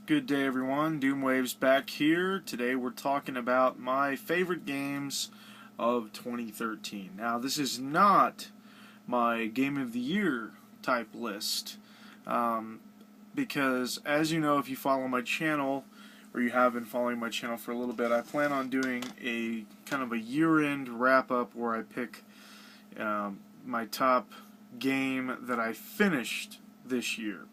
Good day, everyone. Doomwave's back here. Today we're talking about my favorite games of 2013. Now, this is not my Game of the Year type list, because as you know, if you follow my channel, or you have been following my channel for a little bit, I plan on doing a kind of a year-end wrap-up where I pick my top game that I finished this year.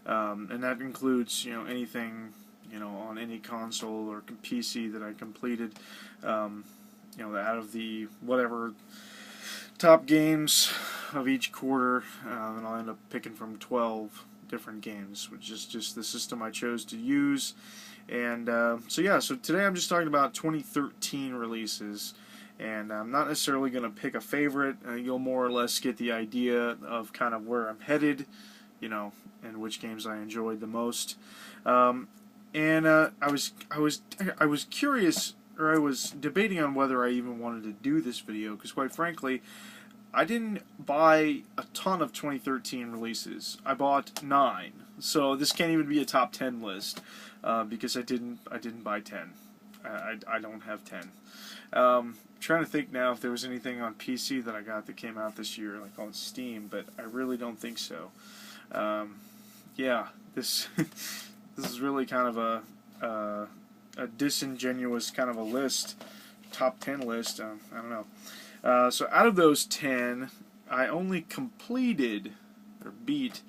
And that includes, anything, on any console or PC that I completed, out of the whatever top games of each quarter, and I'll end up picking from 12 different games, which is just the system I chose to use. And so today I'm just talking about 2013 releases, and I'm not necessarily going to pick a favorite. You'll more or less get the idea of kind of where I'm headed, and which games I enjoyed the most. I was curious, or I was debating on whether I even wanted to do this video, because quite frankly, I didn't buy a ton of 2013 releases. I bought 9, so this can't even be a top 10 list, because I didn't buy 10. I don't have 10. Trying to think now if there was anything on PC that I got that came out this year, like on Steam, but I really don't think so. This this is really kind of a disingenuous kind of a list, top 10 list. I don't know. So out of those 10, I only completed or beat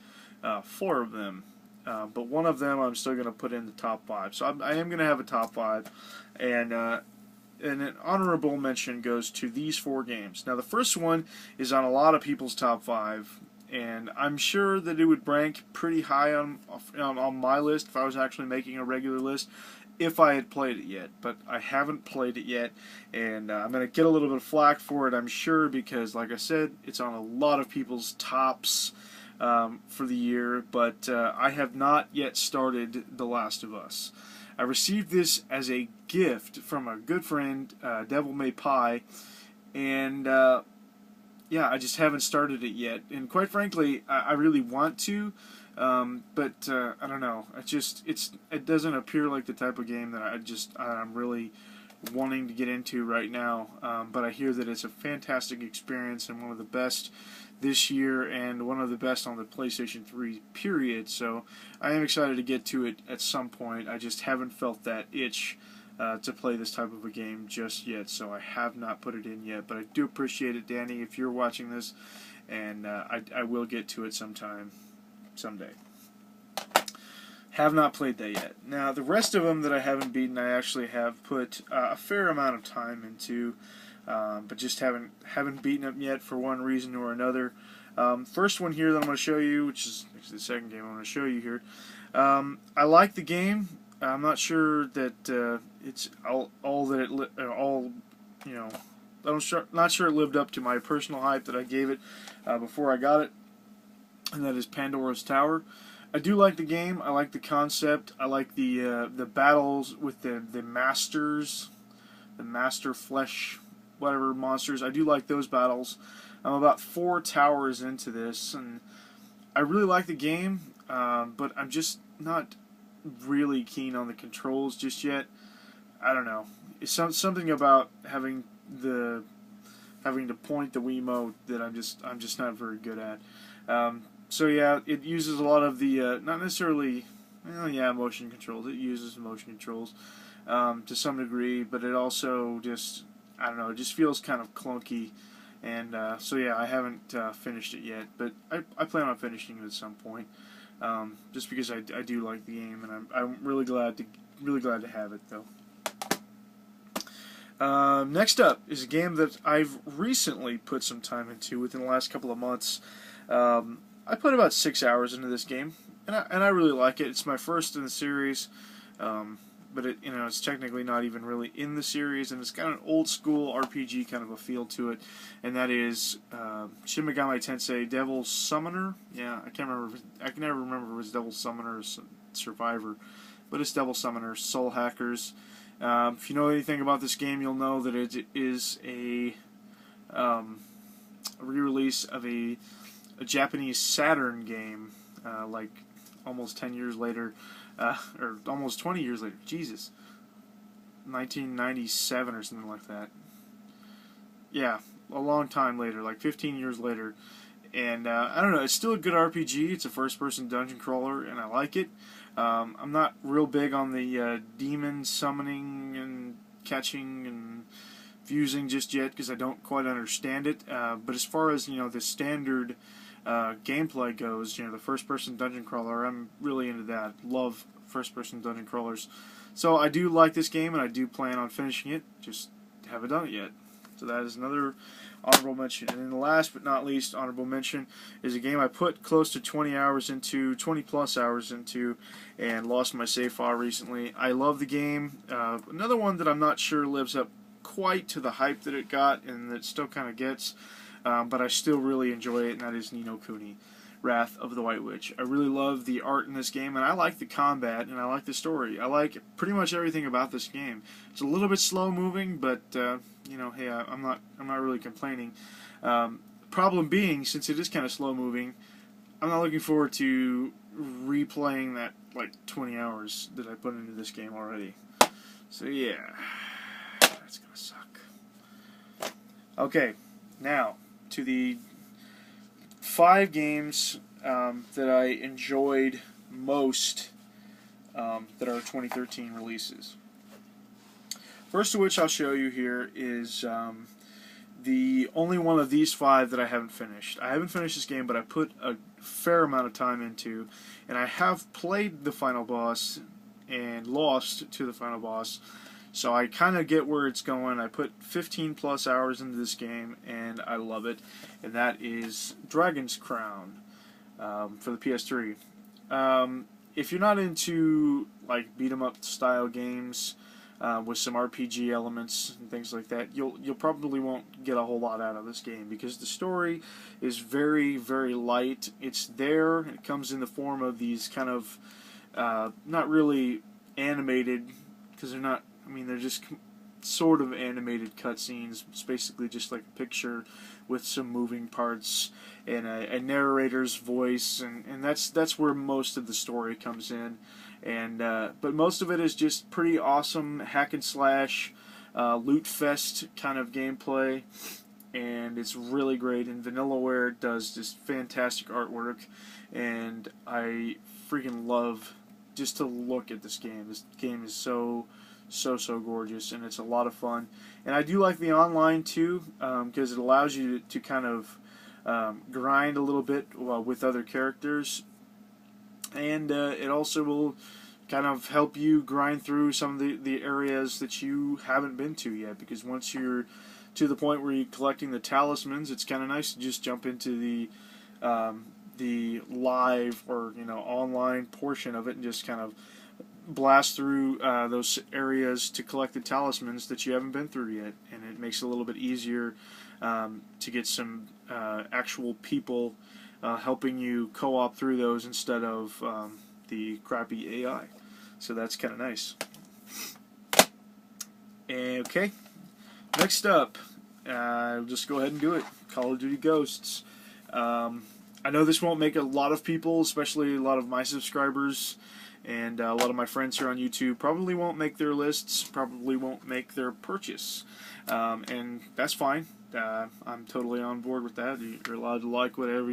4 of them, but one of them I'm still going to put in the top 5. So I am going to have a top 5, and an honorable mention goes to these 4 games. Now the first one is on a lot of people's top 5. And I'm sure that it would rank pretty high on my list if I was actually making a regular list, if I had played it yet. But I haven't played it yet, and I'm going to get a little bit of flack for it, I'm sure, because, like I said, it's on a lot of people's tops for the year. But I have not yet started The Last of Us. I received this as a gift from a good friend, Devil May Pie, and I just haven't started it yet, and quite frankly, I really want to, but I don't know. It doesn't appear like the type of game that I'm really wanting to get into right now. But I hear that it's a fantastic experience and one of the best this year, and one of the best on the PlayStation 3 period. So I am excited to get to it at some point. I just haven't felt that itch to play this type of a game just yet, so I have not put it in yet, but I do appreciate it, Danny, if you're watching this, and I will get to it sometday. Have not played that yet. Now, the rest of them that I haven't beaten, I actually have put a fair amount of time into, but just haven't beaten them yet for one reason or another. First one here that I'm going to show you, which is actually the second game I'm going to show you here. I like the game. I'm not sure that it's all that it not sure it lived up to my personal hype that I gave it before I got it, and that is Pandoras Tower. I do like the game. I like the concept. I like the battles with the masters, the master flesh, whatever monsters. I do like those battles. I'm about 4 towers into this, and I really like the game, but I'm just not really keen on the controls just yet. I don't know. It's something about having to point the Wiimote that I'm just not very good at. So yeah, it uses a lot of the not necessarily, motion controls. It uses motion controls to some degree, but it also just, I don't know, it just feels kind of clunky. And so yeah, I haven't finished it yet, but I plan on finishing it at some point. Just because I do like the game, and I'm really glad to have it though. Next up is a game that I've recently put some time into within the last couple of months. I put about 6 hours into this game, and I really like it. It's my first in the series, but it's technically not even really in the series, and it's got an old school RPG kind of a feel to it, and that is Shin Megami Tensei Devil Summoner. Yeah, I can never remember if it was Devil Summoner or Survivor, but it's Devil Summoner Soul Hackers. If you know anything about this game, you'll know that it is a re-release of a Japanese Saturn game, like almost 10 years later, or almost 20 years later. Jesus, 1997 or something like that. Yeah, a long time later, like 15 years later. And I don't know, it's still a good RPG. It's a first-person dungeon crawler, and I like it. I'm not real big on the demon summoning and catching and fusing just yet because I don't quite understand it. But as far as the standard gameplay goes, the first-person dungeon crawler, I'm really into that. Love first-person dungeon crawlers. So I do like this game, and I do plan on finishing it. Just haven't done it yet. So that is another honorable mention. And then the last but not least honorable mention is a game I put close to 20 hours into, 20 plus hours into, and lost my save file recently. I love the game. Another one that I'm not sure lives up quite to the hype that it got and that it still kind of gets, but I still really enjoy it, and that is Ni no Kuni, Wrath of the White Witch. I really love the art in this game, and I like the combat, and I like the story. I like pretty much everything about this game. It's a little bit slow moving, but hey, I'm not really complaining. Problem being, since it is kind of slow moving, I'm not looking forward to replaying that like 20 hours that I put into this game already. So yeah, that's gonna suck. Okay, now to the 5 games that I enjoyed most that are 2013 releases. First of which I'll show you here is the only one of these 5 that I haven't finished. I haven't finished this game, but I put a fair amount of time into, and I have played the final boss and lost to the final boss. So I kind of get where it's going. I put 15 plus hours into this game, and I love it. And that is Dragon's Crown for the PS3. If you're not into like beat 'em up style games with some RPG elements and things like that, you'll probably won't get a whole lot out of this game because the story is very, very light. It's there. It comes in the form of these kind of not really animated, because they're not. I mean, they're just sort of animated cutscenes. It's basically just like a picture with some moving parts and a narrator's voice, and that's where most of the story comes in. And but most of it is just pretty awesome hack and slash, loot fest kind of gameplay, and it's really great. And Vanillaware does just fantastic artwork, and I freaking love just to look at this game. This game is so gorgeous, and it's a lot of fun. And I do like the online too, because it allows you to kind of grind a little bit with other characters, and it also will kind of help you grind through some of the areas that you haven't been to yet, because once you're to the point where you're collecting the talismans, it's kind of nice to just jump into the live or online portion of it and just kind of blast through those areas to collect the talismans that you haven't been through yet, and it makes it a little bit easier to get some actual people helping you co-op through those instead of the crappy AI. So that's kind of nice. Okay, next up, I'll just go ahead and do it. Call of Duty Ghosts. I know this won't make a lot of people, especially a lot of my subscribers, and a lot of my friends here on YouTube probably won't make their lists, probably won't make their purchase, and that's fine. I'm totally on board with that. You're allowed to like whatever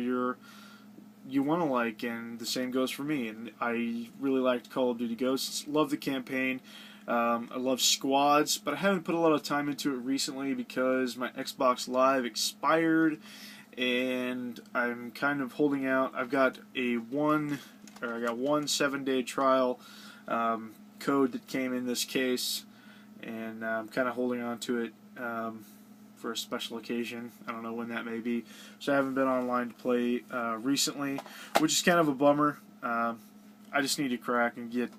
you want to like, and the same goes for me. And I really liked Call of Duty Ghosts. Love the campaign. I love squads, but I haven't put a lot of time into it recently because my Xbox Live expired, and I'm kind of holding out. I got one 7-day trial code that came in this case, and I'm kind of holding on to it for a special occasion. I don't know when that may be, so I haven't been online to play recently, which is kind of a bummer. I just need to crack and get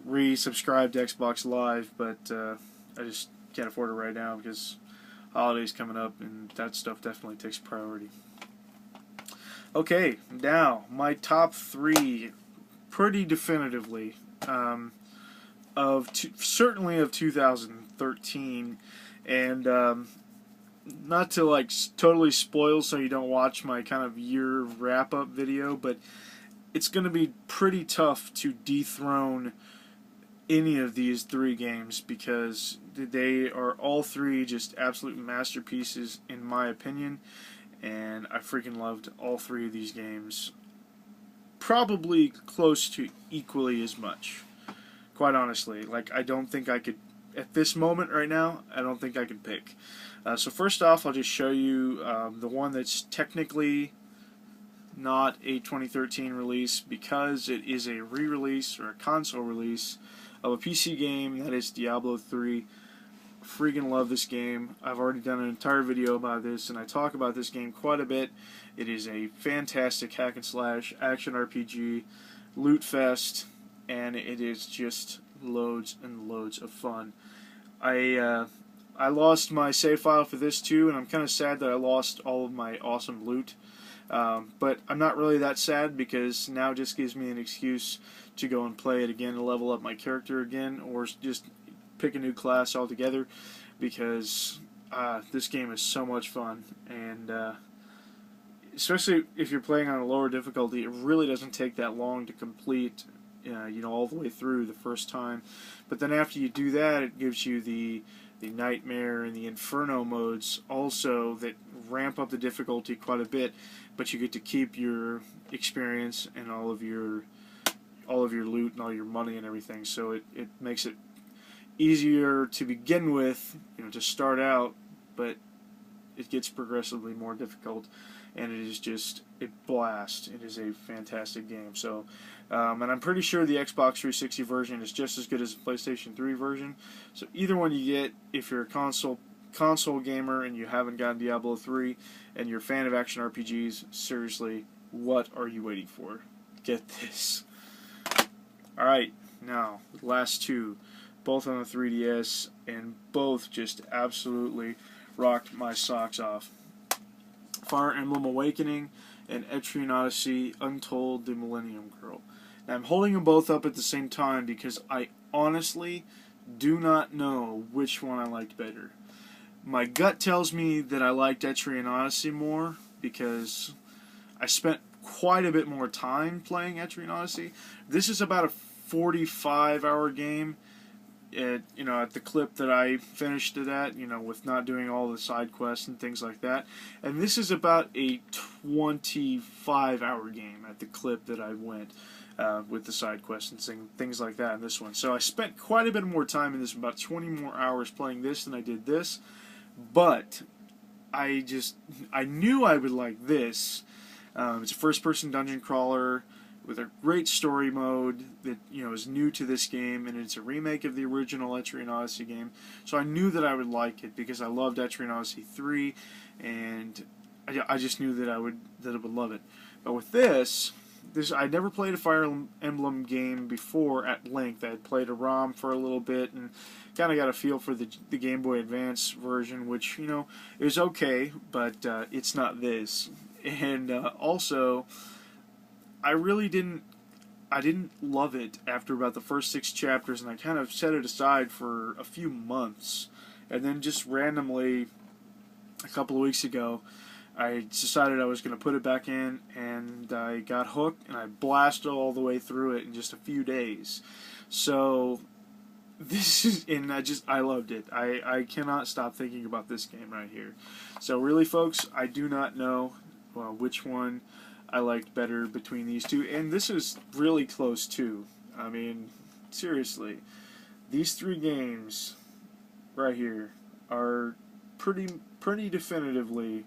resubscribed to Xbox Live, but I just can't afford it right now because holidays coming up, and that stuff definitely takes priority. Okay, now my top 3, pretty definitively, certainly of 2013, and not to like totally spoil so you don't watch my kind of year wrap-up video, but it's going to be pretty tough to dethrone any of these three games, because they are all three just absolute masterpieces in my opinion, and I freaking loved all three of these games, probably close to equally as much, quite honestly. Like, I don't think I could, at this moment right now, I don't think I could pick. So first off, I'll just show you the one that's technically not a 2013 release, because it is a re-release or a console release of a PC game, that is Diablo 3. Freaking love this game. I've already done an entire video about this, and I talk about this game quite a bit. It is a fantastic hack and slash action RPG, loot fest, and it is just loads and loads of fun. I lost my save file for this too, and I'm kind of sad that I lost all of my awesome loot. But I'm not really that sad, because now it just gives me an excuse to go and play it again, to level up my character again, or just pick a new class altogether, because this game is so much fun, and especially if you're playing on a lower difficulty, it really doesn't take that long to complete, all the way through the first time. But then after you do that, it gives you the Nightmare and the Inferno modes also, that ramp up the difficulty quite a bit, but you get to keep your experience and all of your loot and all your money and everything, so it makes it easier to begin with, to start out, but it gets progressively more difficult, and it is just a blast. It is a fantastic game. So, and I'm pretty sure the Xbox 360 version is just as good as the PlayStation 3 version. So either one you get, if you're a console gamer and you haven't gotten Diablo 3 and you're a fan of action RPGs, seriously, what are you waiting for? Get this. Alright, now, the last two, both on the 3DS, and both just absolutely rocked my socks off. Fire Emblem Awakening and Etrian Odyssey Untold: The Millennium Girl. Now, I'm holding them both up at the same time because I honestly do not know which one I liked better. My gut tells me that I liked Etrian Odyssey more, because I spent quite a bit more time playing Etrian Odyssey. This is about a 45-hour game. At the clip that I finished it at, with not doing all the side quests and things like that. And this is about a 25-hour game at the clip that I went with the side quests and things like that in this one. So I spent quite a bit more time in this, about 20 more hours playing this than I did this. But I knew I would like this. It's a first-person dungeon crawler with a great story mode that is new to this game, and it's a remake of the original Etrian Odyssey game. So I knew that I would like it, because I loved Etrian Odyssey 3, and I just knew that I would love it. But with this I'd never played a Fire Emblem game before at length. I had played a ROM for a little bit and kind of got a feel for the Game Boy Advance version, which is okay, but it's not this. And also, I didn't love it after about the first 6 chapters, and I kind of set it aside for a few months. And then just randomly, a couple of weeks ago, I decided I was going to put it back in, and I got hooked, and I blasted all the way through it in just a few days. So, I loved it. I cannot stop thinking about this game right here. So really, folks, I do not know which one I liked better between these two, and this is really close too. I mean, seriously, these 3 games right here are pretty definitively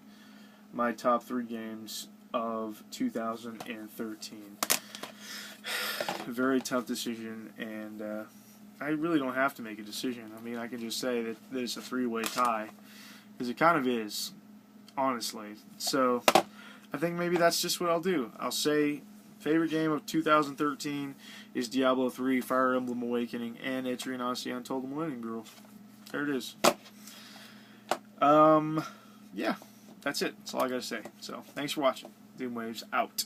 my top 3 games of 2013. Very tough decision, and I really don't have to make a decision. I mean, I can just say that it's a 3-way tie, because it kind of is, honestly. So I think maybe that's just what I'll do. I'll say favorite game of 2013 is Diablo 3, Fire Emblem Awakening, and Etrian Odyssey Untold: The Millennium Girl. There it is. Yeah, that's it. That's all I gotta say. So, thanks for watching. Doomwaves out.